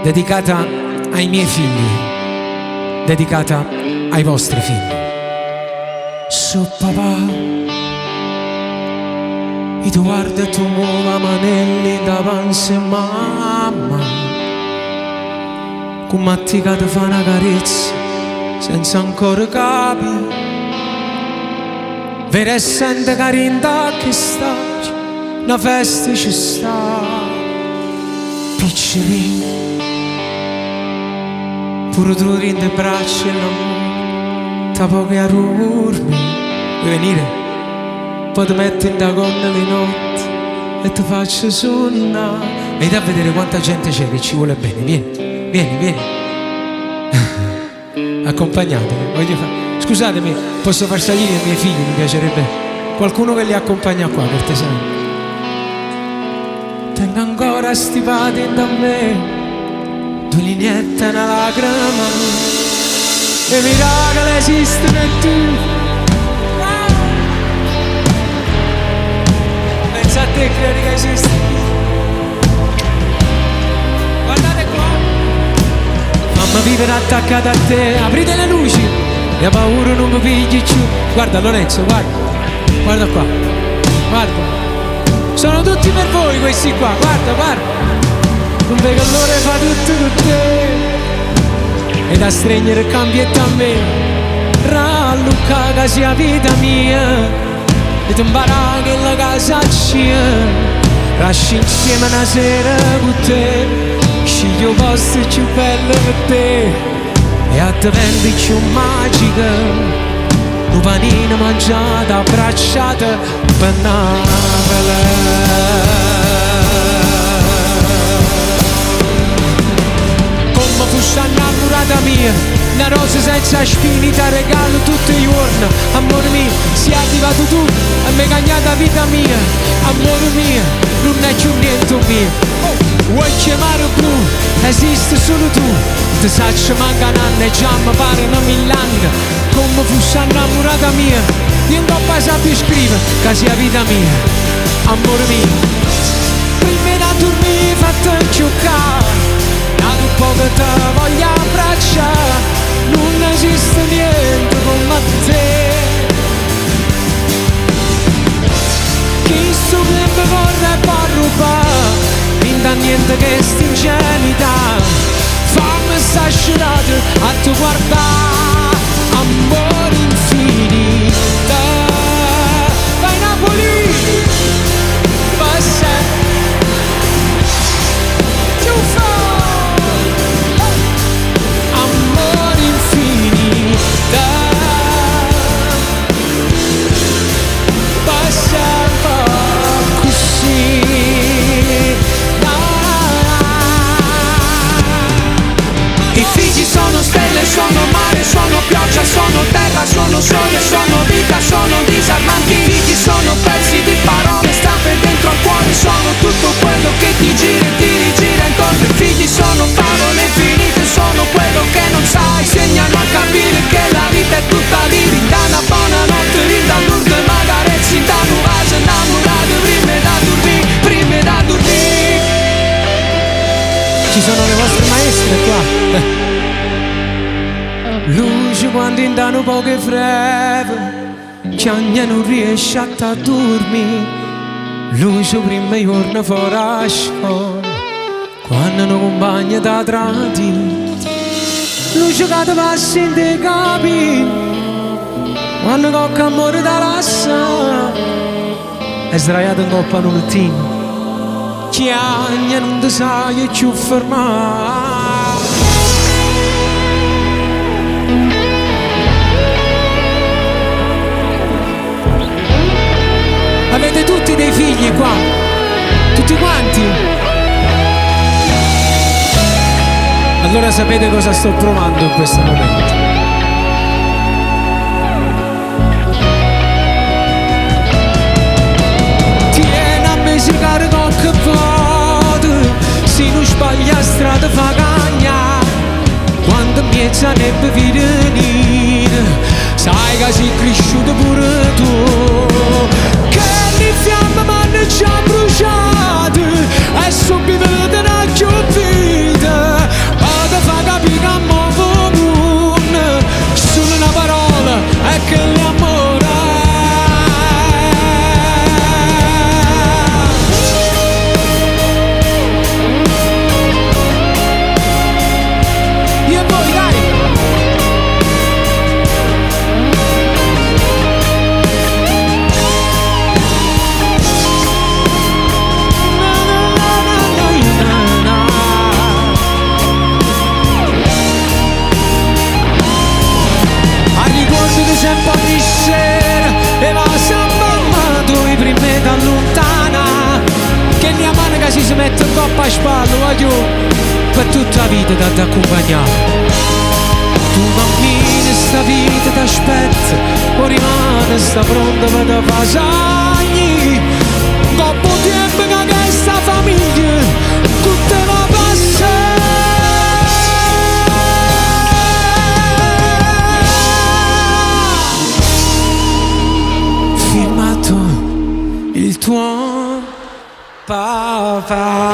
Dedicata ai miei figli, dedicata ai vostri figli. So papà, e tu guarda e tu muova manelli davanti a mamma, come ti cade fa una carezza senza ancora capire. Vero e sente carinda che sta, una festa ci sta, piccerino. Pure tu rinde braccia e l'amore, ta poche a rurmi. Vuoi venire? Poi ti metti in da gonna le notti e ti faccio suonare. Vedi a vedere quanta gente c'è che ci vuole bene. Vieni, vieni, vieni. Accompagnatemi, voglio fare. Scusatemi, posso far salire i miei figli? Mi piacerebbe qualcuno che li accompagna qua, cortesemente. Tengo ancora stipati da me, tu lineetta una lacrima, e miracoli esistono e tu pensa a te, credi che esiste. Guardate qua, mamma vivere attaccata a te. Aprite le luci, la paura non mi pigli giù. Guarda Lorenzo, guarda, guarda qua, guarda, sono tutti per voi questi qua, guarda, guarda. Non vedo l'ora fa tutto con te, e da stringere cambietta a me, rallucca che sia vita mia, e ti impara che la casa c'è, lasci insieme una sera con te, sceglio posti più belli per te, e a te vendi più magica, un panino mangiato, abbracciato, per Natale. Fosse innamorata mia, una rosa senza spini, ti regalo tutti i giorni. Amore mio, sei arrivato tu e mi hai cagnato la vita mia. Amore mio, non è più niente mio. Vuoi chiamare blu, esiste solo tu. Ti saccio manca un anno e già mi pare una mill'anni. Come fosse innamorata mia, io non ho saputo scrivere che sia vita mia. Amore mio, prima da dormire fatto giocare, un po' che te voglio abbracciare, non esiste niente come te. Chi subito vorrà poi rubare, non dà niente che sta ingenuità. Fammi sta scerata a tu guardare, amore infinito. Vai Napoli, vai sempre. Sono stelle, sono mare, sono pioggia, sono terra, sono sole, sono vita, sono disarmanti. I figli sono pezzi di parole stampe dentro al cuore, sono tutto quello che ti gira e ti rigira intorno. I figli sono parole infinite, sono quello che non sai, segnano a capire che la vita è tutta lì. Rinda una buona notte, rinda l'urde magarezzi, da nuage innamorate, prima da dormire, prima da dormire. Ci sono le vostre maestre qua. Luce quando indano poche freve, chiagna non riesce a dormire. Luce prima giorno fuori a scuola, quando non compagna da traditi. Luce che ti passa in te capi, quando cocca amore da lassa, è sdraiato in coppa un lettino, chiagna non ti sai più fermare. Avete tutti dei figli qua? Tutti quanti? Allora sapete cosa sto provando in questo momento. Tieni a mesicare con che vuoto, se non sbaglia strada fa cagna, quando mi miezza nebbe virenina, sai che sei cresciuto pure tu, che le fiamme m'hanno già bruciato e subito te ne ho vita, ma te fa capire che mo comune solo una parola è che l'amore. E poi dai, sempre ogni sera e va sempre amato i primi da lontana, che mia manica si mette in coppa a spalla, voglio per tutta la vita da ti accompagnare. Tu cammini sta vita t'aspetta, o rimane sta pronta per te fasagni, dopo tempo che questa famiglia tutta va passare. Firmato il tuo papà.